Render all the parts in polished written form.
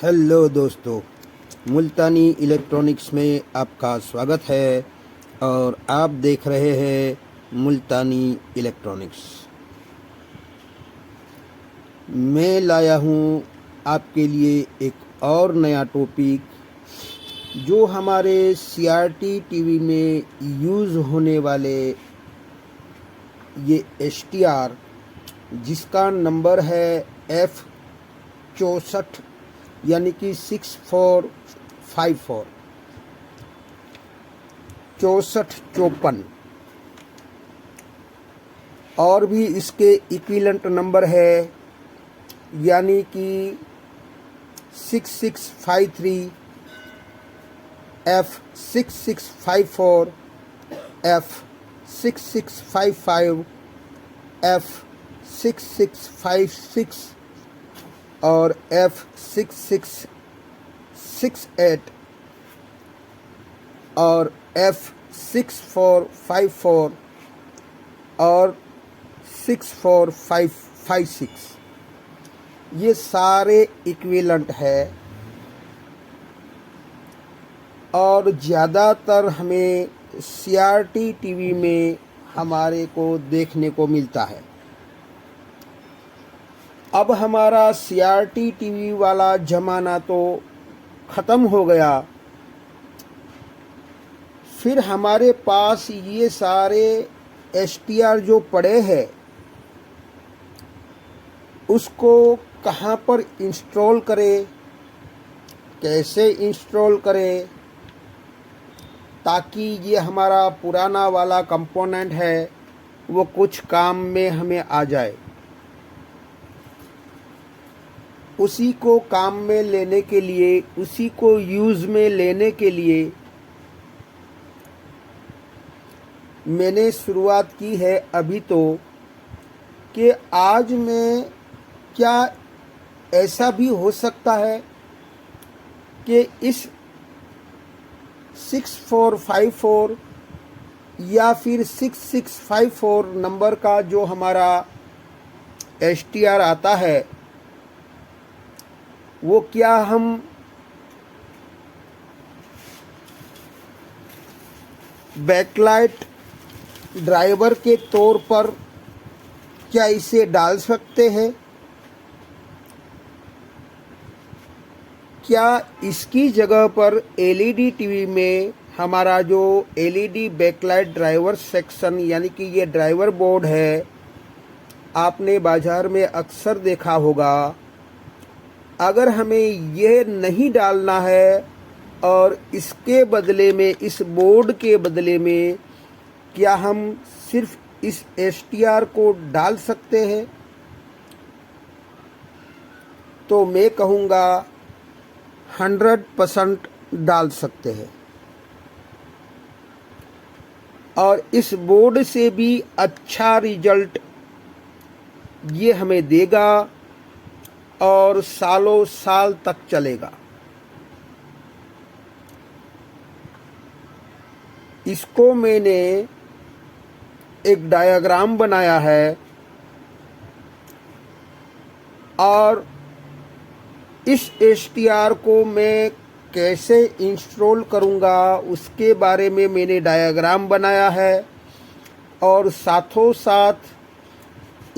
Hello दोस्तों, मुल्तानी electronics में आपका स्वागत है और आप देख रहे हैं मुल्तानी इलेक्ट्रॉनिक्स। मैं लाया हूँ आपके लिए एक और नया टॉपिक जो हमारे सीआरटी टीवी में यूज़ होने वाले ये STR जिसका नंबर है F64 यानी कि 6454 6454 और भी इसके इक्विवेलेंट नंबर है यानी कि 6653 F6654 F6655 F6656 और F6668 और F6454 और 6456 ये सारे इक्विवेलेंट है और ज़्यादातर हमें सीआरटी टीवी में हमारे को देखने को मिलता है। अब हमारा सीआरटी टीवी वाला ज़माना तो ख़त्म हो गया, फिर हमारे पास ये सारे STR जो पड़े हैं उसको कहाँ पर इंस्टॉल करें, कैसे इंस्टॉल करें ताकि ये हमारा पुराना वाला कंपोनेंट है वो कुछ काम में हमें आ जाए। उसी को काम में लेने के लिए, उसी को यूज़ में लेने के लिए मैंने शुरुआत की है अभी तो कि आज मैं क्या ऐसा भी हो सकता है कि इस 6454 या फिर 6654 नंबर का जो हमारा STR आता है वो क्या हम बैकलाइट ड्राइवर के तौर पर क्या इसे डाल सकते हैं? क्या इसकी जगह पर LED टीवी में हमारा जो LED बैकलाइट ड्राइवर सेक्शन यानी कि ये ड्राइवर बोर्ड है, आपने बाज़ार में अक्सर देखा होगा, अगर हमें यह नहीं डालना है और इसके बदले में, इस बोर्ड के बदले में क्या हम सिर्फ इस STR को डाल सकते हैं? तो मैं कहूँगा 100% डाल सकते हैं और इस बोर्ड से भी अच्छा रिजल्ट ये हमें देगा और सालों साल तक चलेगा। इसको मैंने एक डायग्राम बनाया है और इस STR को मैं कैसे इंस्टॉल करूँगा उसके बारे में मैंने डायग्राम बनाया है और साथों साथ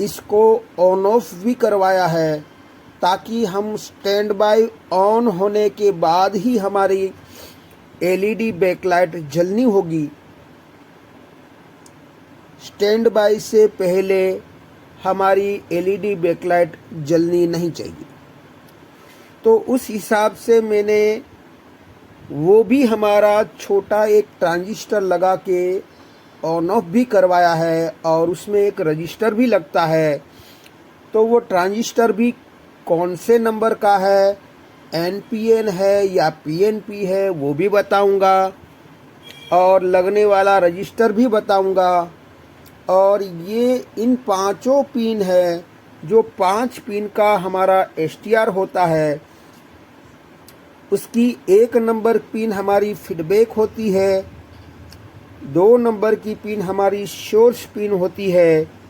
इसको ऑन ऑफ भी करवाया है ताकि हम स्टैंड बाय ऑन होने के बाद ही हमारी LED बैकलाइट जलनी होगी। स्टैंड बाय से पहले हमारी LED बैकलाइट जलनी नहीं चाहिए। तो उस हिसाब से मैंने वो भी हमारा छोटा एक ट्रांजिस्टर लगा के ऑन ऑफ भी करवाया है और उसमें एक रजिस्टर भी लगता है। तो वो ट्रांजिस्टर भी कौन से नंबर का है, NPN है या PNP है वो भी बताऊंगा और लगने वाला रजिस्टर भी बताऊंगा। और ये इन पांचों पिन है, जो 5 पिन का हमारा STR होता है, उसकी 1 नंबर पिन हमारी फीडबैक होती है, 2 नंबर की पिन हमारी सोर्स पिन होती है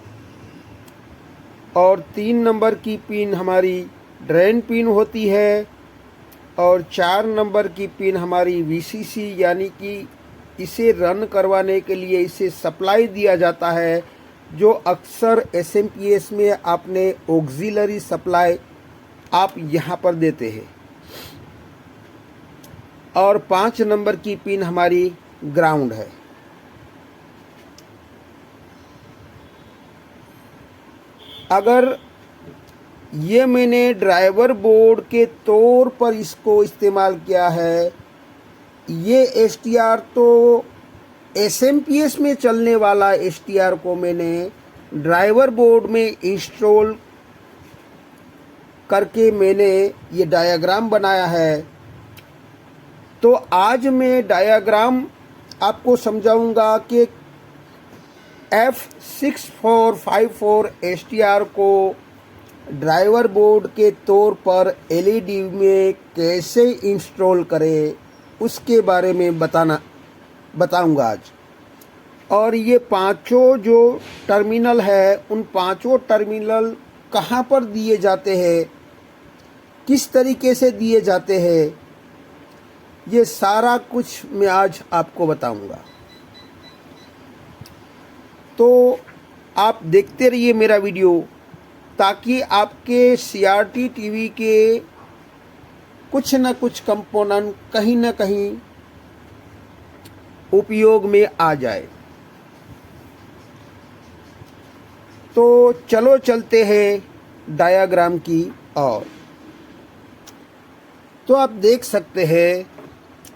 और 3 नंबर की पिन हमारी ड्रेन पिन होती है और 4 नंबर की पिन हमारी VCC, यानी कि इसे रन करवाने के लिए इसे सप्लाई दिया जाता है, जो अक्सर SMPS में आपने ऑक्सिलरी सप्लाई आप यहाँ पर देते हैं। और 5 नंबर की पिन हमारी ग्राउंड है। अगर ये मैंने ड्राइवर बोर्ड के तौर पर इसको इस्तेमाल किया है, ये STR तो SMPS में चलने वाला STR को मैंने ड्राइवर बोर्ड में इंस्टॉल करके मैंने ये डायग्राम बनाया है। तो आज मैं डायग्राम आपको समझाऊंगा कि F6454 STR को ड्राइवर बोर्ड के तौर पर LED में कैसे इंस्टॉल करें, उसके बारे में बताऊंगा आज। और ये पांचों जो टर्मिनल है, उन पांचों टर्मिनल कहाँ पर दिए जाते हैं, किस तरीके से दिए जाते हैं, ये सारा कुछ मैं आज आपको बताऊंगा। तो आप देखते रहिए मेरा वीडियो, ताकि आपके CRT टीवी के कुछ न कुछ कंपोनेंट कहीं न कहीं उपयोग में आ जाए। तो चलो चलते हैं डायग्राम की ओर। तो आप देख सकते हैं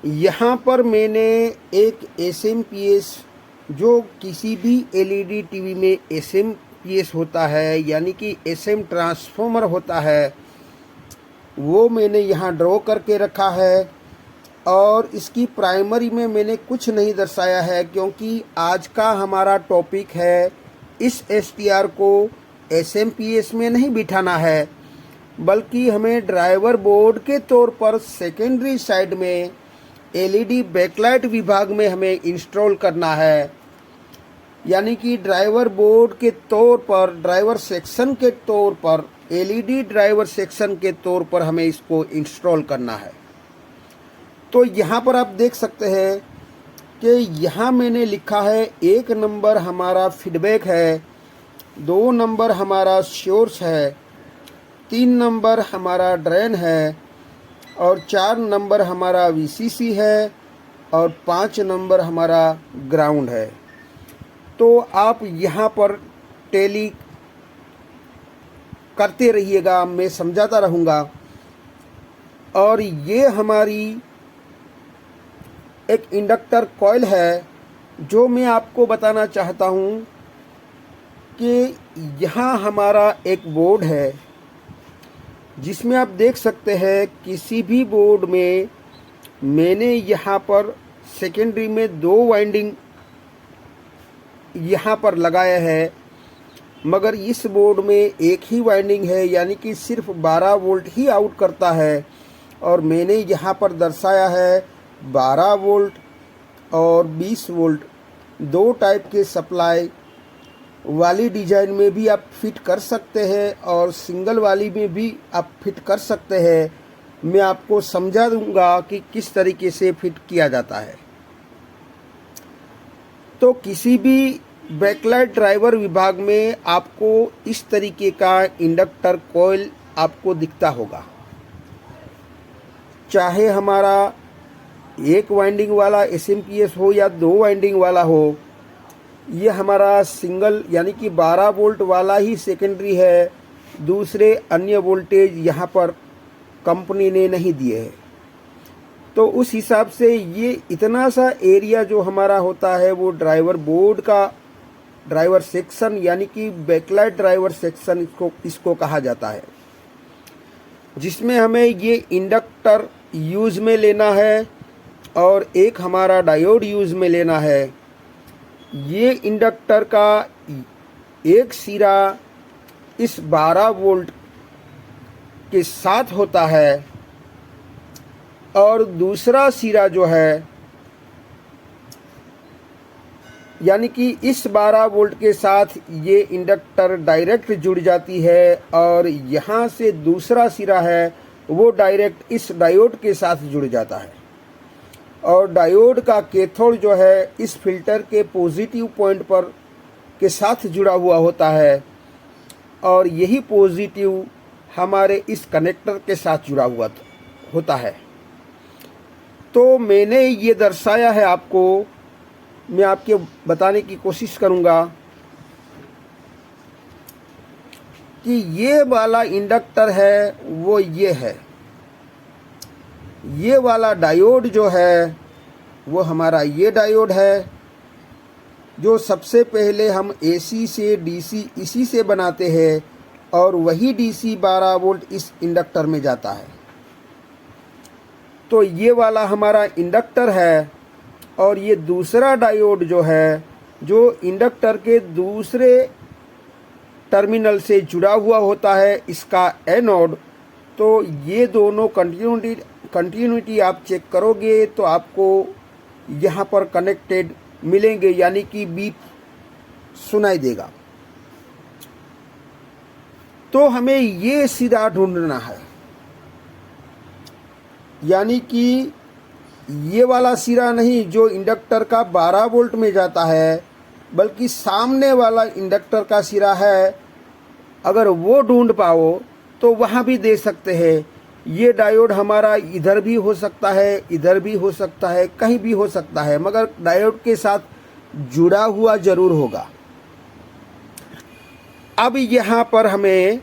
यहाँ पर मैंने एक SMPS, जो किसी भी LED टीवी में SMPS होता है, यानी कि SM ट्रांसफॉर्मर होता है, वो मैंने यहाँ ड्रॉ करके रखा है। और इसकी प्राइमरी में मैंने कुछ नहीं दर्शाया है, क्योंकि आज का हमारा टॉपिक है इस STR को SMPS में नहीं बिठाना है, बल्कि हमें ड्राइवर बोर्ड के तौर पर सेकेंडरी साइड में LED बैकलाइट विभाग में हमें इंस्टॉल करना है। यानी कि ड्राइवर बोर्ड के तौर पर, ड्राइवर सेक्शन के तौर पर, LED ड्राइवर सेक्शन के तौर पर हमें इसको इंस्टॉल करना है। तो यहाँ पर आप देख सकते हैं कि यहाँ मैंने लिखा है 1 नंबर हमारा फीडबैक है, 2 नंबर हमारा सोर्स है, 3 नंबर हमारा ड्रेन है, और 4 नंबर हमारा VCC है, और 5 नंबर हमारा ग्राउंड है। तो आप यहाँ पर टैली करते रहिएगा, मैं समझाता रहूँगा। और ये हमारी एक इंडक्टर कॉइल है, जो मैं आपको बताना चाहता हूँ कि यहाँ हमारा एक बोर्ड है, जिसमें आप देख सकते हैं किसी भी बोर्ड में मैंने यहाँ पर सेकेंडरी में 2 वाइंडिंग यहाँ पर लगाया है, मगर इस बोर्ड में एक ही वाइंडिंग है, यानी कि सिर्फ 12 वोल्ट ही आउट करता है। और मैंने यहाँ पर दर्शाया है 12 वोल्ट और 20 वोल्ट, 2 टाइप के सप्लाई वाली डिजाइन में भी आप फिट कर सकते हैं, और सिंगल वाली में भी आप फिट कर सकते हैं। मैं आपको समझा दूंगा कि किस तरीके से फिट किया जाता है। तो किसी भी बैकलाइट ड्राइवर विभाग में आपको इस तरीके का इंडक्टर कॉइल आपको दिखता होगा, चाहे हमारा 1 वाइंडिंग वाला SMPS हो या 2 वाइंडिंग वाला हो। ये हमारा सिंगल यानी कि 12 वोल्ट वाला ही सेकेंडरी है, दूसरे अन्य वोल्टेज यहाँ पर कंपनी ने नहीं दिए हैं। तो उस हिसाब से ये इतना सा एरिया जो हमारा होता है, वो ड्राइवर बोर्ड का ड्राइवर सेक्शन, यानी कि बैकलाइट ड्राइवर सेक्शन इसको कहा जाता है, जिसमें हमें ये इंडक्टर यूज़ में लेना है और एक हमारा डायोड यूज़ में लेना है। ये इंडक्टर का एक सिरा इस 12 वोल्ट के साथ होता है, और दूसरा सिरा जो है, यानी कि इस 12 वोल्ट के साथ ये इंडक्टर डायरेक्ट जुड़ जाती है, और यहाँ से दूसरा सिरा है वो डायरेक्ट इस डायोड के साथ जुड़ जाता है और डायोड का कैथोड जो है इस फिल्टर के पॉजिटिव पॉइंट पर के साथ जुड़ा हुआ होता है और यही पॉजिटिव हमारे इस कनेक्टर के साथ जुड़ा हुआ होता है। तो मैंने ये दर्शाया है आपको, मैं आपके बताने की कोशिश करूँगा कि ये वाला इंडक्टर है वो ये है, ये वाला डायोड जो है वो हमारा ये डायोड है जो सबसे पहले हम एसी से डीसी इसी से बनाते हैं और वही डीसी 12 वोल्ट इस इंडक्टर में जाता है। तो ये वाला हमारा इंडक्टर है और ये दूसरा डायोड जो है जो इंडक्टर के दूसरे टर्मिनल से जुड़ा हुआ होता है, इसका एनोड। तो ये दोनों कंटिन्यूटी आप चेक करोगे तो आपको यहाँ पर कनेक्टेड मिलेंगे, यानी कि बीप सुनाई देगा। तो हमें ये सिरा ढूंढना है, यानी कि ये वाला सिरा नहीं जो इंडक्टर का 12 वोल्ट में जाता है, बल्कि सामने वाला इंडक्टर का सिरा है। अगर वो ढूंढ पाओ तो वहाँ भी दे सकते हैं। ये डायोड हमारा इधर भी हो सकता है, इधर भी हो सकता है, कहीं भी हो सकता है, मगर डायोड के साथ जुड़ा हुआ जरूर होगा। अब यहाँ पर हमें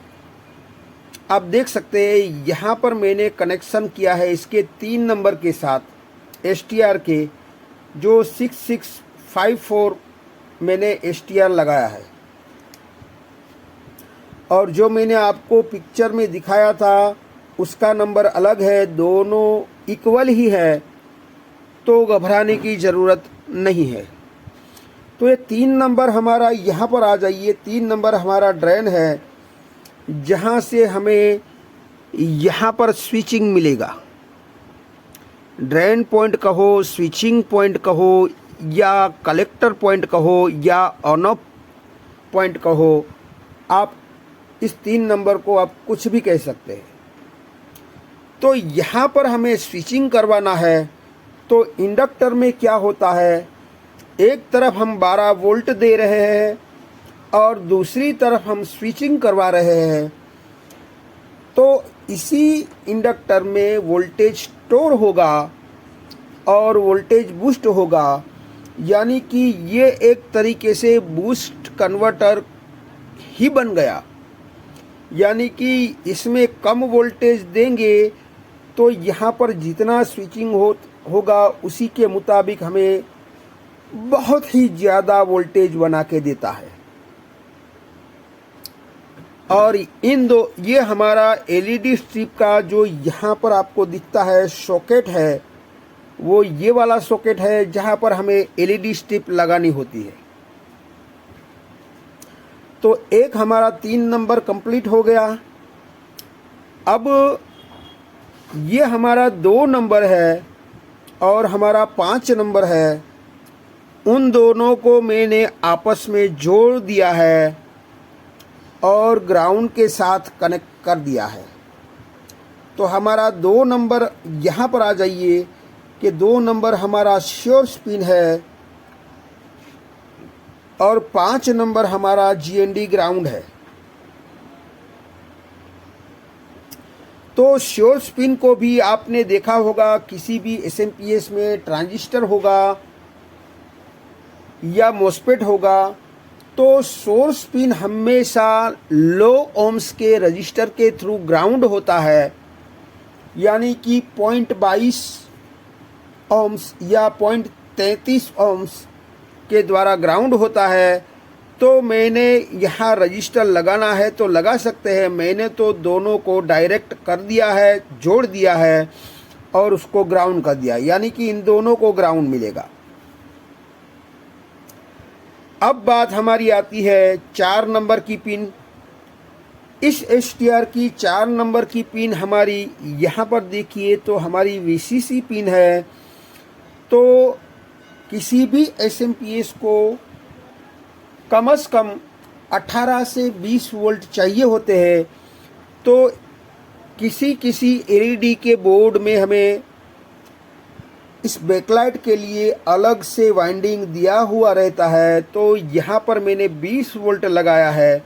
आप देख सकते हैं, यहाँ पर मैंने कनेक्शन किया है इसके 3 नंबर के साथ STR के, जो 6654 मैंने STR लगाया है। और जो मैंने आपको पिक्चर में दिखाया था उसका नंबर अलग है, दोनों इक्वल ही है, तो घबराने की ज़रूरत नहीं है। तो ये 3 नंबर हमारा यहाँ पर आ जाइए। 3 नंबर हमारा ड्रेन है, जहाँ से हमें यहाँ पर स्विचिंग मिलेगा। ड्रेन पॉइंट कहो, स्विचिंग पॉइंट कहो, या कलेक्टर पॉइंट कहो, या ऑन ऑफ पॉइंट कहो, आप इस 3 नंबर को आप कुछ भी कह सकते हैं। तो यहाँ पर हमें स्विचिंग करवाना है। तो इंडक्टर में क्या होता है, एक तरफ हम 12 वोल्ट दे रहे हैं और दूसरी तरफ हम स्विचिंग करवा रहे हैं। तो इसी इंडक्टर में वोल्टेज स्टोर होगा और वोल्टेज बूस्ट होगा, यानी कि ये एक तरीके से बूस्ट कन्वर्टर ही बन गया। यानी कि इसमें कम वोल्टेज देंगे तो यहाँ पर जितना स्विचिंग होगा उसी के मुताबिक हमें बहुत ही ज़्यादा वोल्टेज बना के देता है। और ये हमारा एलईडी स्ट्रिप का जो यहाँ पर आपको दिखता है सॉकेट है, वो ये वाला सॉकेट है जहाँ पर हमें एलईडी स्ट्रिप लगानी होती है। तो एक हमारा 3 नंबर कंप्लीट हो गया। अब ये हमारा 2 नंबर है और हमारा 5 नंबर है, उन दोनों को मैंने आपस में जोड़ दिया है और ग्राउंड के साथ कनेक्ट कर दिया है। तो हमारा 2 नंबर यहाँ पर आ जाइए कि 2 नंबर हमारा सोर्स पिन है और 5 नंबर हमारा GND ग्राउंड है। तो सोर्स पिन को भी आपने देखा होगा, किसी भी SMPS में ट्रांजिस्टर होगा या मोस्फेट होगा, तो सोर्स पिन हमेशा लो ओम्स के रजिस्टर के थ्रू ग्राउंड होता है, यानी कि 0.22 ओम्स या 0.33 ओम्स के द्वारा ग्राउंड होता है। तो मैंने यहाँ रजिस्टर लगाना है तो लगा सकते हैं, मैंने तो दोनों को डायरेक्ट कर दिया है, जोड़ दिया है और उसको ग्राउंड कर दिया, यानी कि इन दोनों को ग्राउंड मिलेगा। अब बात हमारी आती है 4 नंबर की पिन। इस STR की 4 नंबर की पिन हमारी यहाँ पर देखिए तो हमारी VCC पिन है। तो किसी भी SMPS को कम से कम 18 से 20 वोल्ट चाहिए होते हैं। तो किसी किसी एलईडी के बोर्ड में हमें इस बैकलाइट के लिए अलग से वाइंडिंग दिया हुआ रहता है। तो यहाँ पर मैंने 20 वोल्ट लगाया है।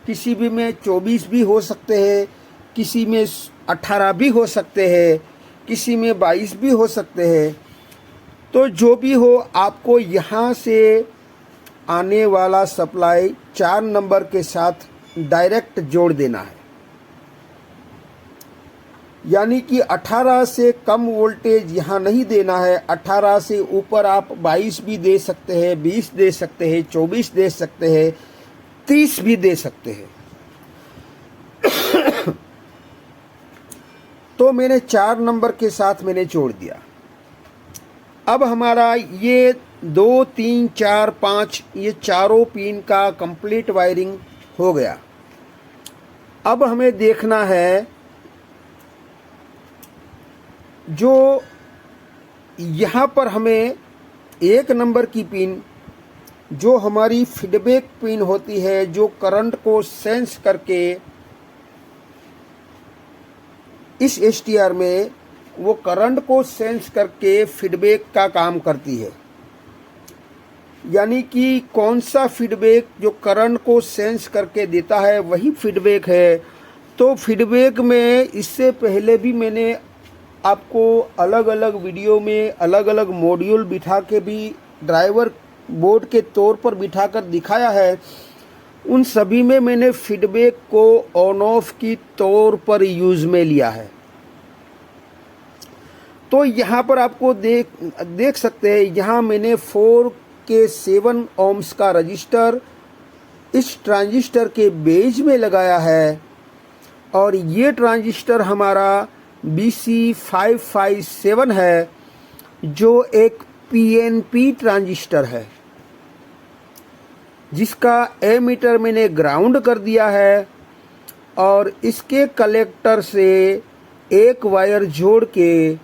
किसी भी में 24 भी हो सकते हैं, किसी में 18 भी हो सकते हैं, किसी में 22 भी हो सकते हैं। तो जो भी हो, आपको यहाँ से आने वाला सप्लाई 4 नंबर के साथ डायरेक्ट जोड़ देना है। यानी कि 18 से कम वोल्टेज यहाँ नहीं देना है। 18 से ऊपर आप 22 भी दे सकते हैं, 20 दे सकते हैं, 24 दे सकते हैं, 30 भी दे सकते हैं। तो मैंने 4 नंबर के साथ मैंने जोड़ दिया। अब हमारा ये 2, 3, 4, 5 ये चारों पिन का कंप्लीट वायरिंग हो गया। अब हमें देखना है जो यहाँ पर हमें 1 नंबर की पिन जो हमारी फीडबैक पिन होती है, जो करंट को सेंस करके इस एसटीआर में वो करंट को सेंस करके फीडबैक का काम करती है। यानी कि कौन सा फीडबैक जो करंट को सेंस करके देता है वही फीडबैक है। तो फीडबैक में इससे पहले भी मैंने आपको अलग अलग वीडियो में अलग अलग मॉड्यूल बिठा के भी ड्राइवर बोर्ड के तौर पर बिठाकर दिखाया है। उन सभी में मैंने फीडबैक को ऑन ऑफ की तौर पर यूज़ में लिया है। तो यहाँ पर आपको देख सकते हैं, यहाँ मैंने 4 के 7 ohms का रजिस्टर इस ट्रांजिस्टर के बेज में लगाया है। और ये ट्रांजिस्टर हमारा BC557 है, जो एक PNP ट्रांजिस्टर है, जिसका एमीटर मैंने ग्राउंड कर दिया है। और इसके कलेक्टर से एक वायर जोड़ के,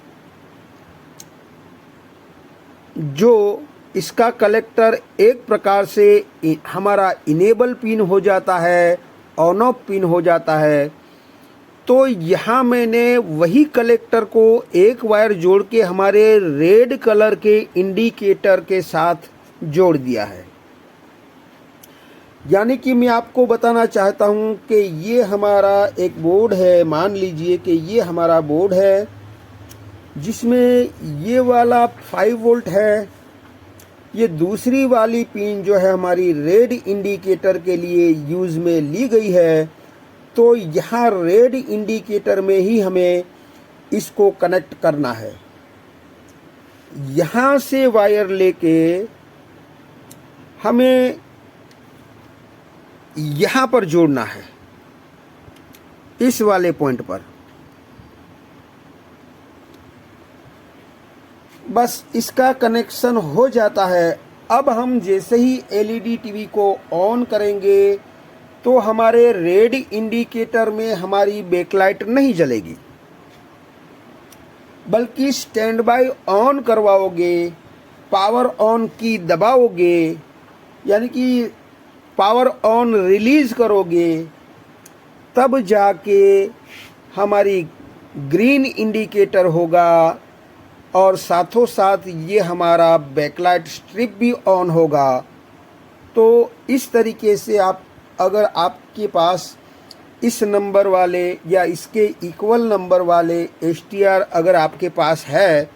जो इसका कलेक्टर एक प्रकार से हमारा इनेबल पिन हो जाता है, ऑन ऑफ पिन हो जाता है। तो यहाँ मैंने वही कलेक्टर को एक वायर जोड़ के हमारे रेड कलर के इंडिकेटर के साथ जोड़ दिया है। यानी कि मैं आपको बताना चाहता हूँ कि ये हमारा एक बोर्ड है। मान लीजिए कि ये हमारा बोर्ड है, जिसमें ये वाला 5 वोल्ट है। ये दूसरी वाली पिन जो है हमारी रेड इंडिकेटर के लिए यूज़ में ली गई है। तो यहाँ रेड इंडिकेटर में ही हमें इसको कनेक्ट करना है। यहाँ से वायर लेके हमें यहाँ पर जोड़ना है, इस वाले पॉइंट पर। बस इसका कनेक्शन हो जाता है। अब हम जैसे ही एलईडी टीवी को ऑन करेंगे तो हमारे रेड इंडिकेटर में हमारी बैकलाइट नहीं जलेगी, बल्कि स्टैंड बाय ऑन करवाओगे, पावर ऑन की दबाओगे, यानी कि पावर ऑन रिलीज करोगे, तब जाके हमारी ग्रीन इंडिकेटर होगा और साथों साथ ये हमारा बैकलाइट स्ट्रिप भी ऑन होगा। तो इस तरीके से आप, अगर आपके पास इस नंबर वाले या इसके इक्वल नंबर वाले एसटीआर अगर आपके पास है,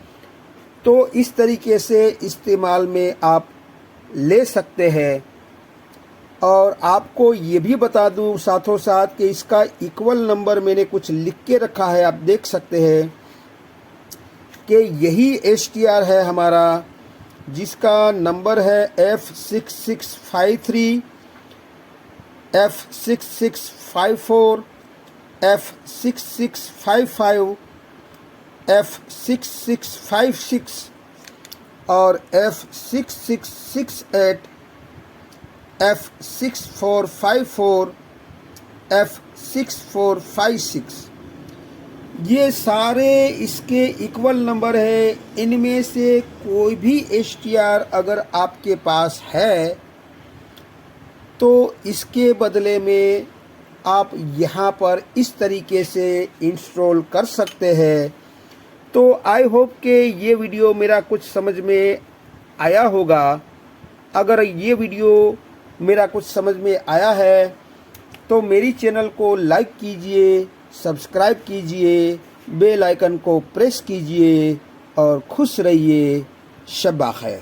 तो इस तरीके से इस्तेमाल में आप ले सकते हैं। और आपको ये भी बता दूं साथों साथ कि इसका इक्वल नंबर मैंने कुछ लिख के रखा है, आप देख सकते हैं कि यही एसटीआर है हमारा, जिसका नंबर है F6653, F6654, F6655, F6656 और F6668, F6454, F6456। ये सारे इसके इक्वल नंबर है। इनमें से कोई भी एसटीआर अगर आपके पास है तो इसके बदले में आप यहाँ पर इस तरीके से इंस्टॉल कर सकते हैं। तो आई होप कि ये वीडियो मेरा कुछ समझ में आया होगा। अगर ये वीडियो मेरा कुछ समझ में आया है तो मेरी चैनल को लाइक कीजिए, सब्सक्राइब कीजिए, बेल आइकन को प्रेस कीजिए और खुश रहिए। शब्बा खैर।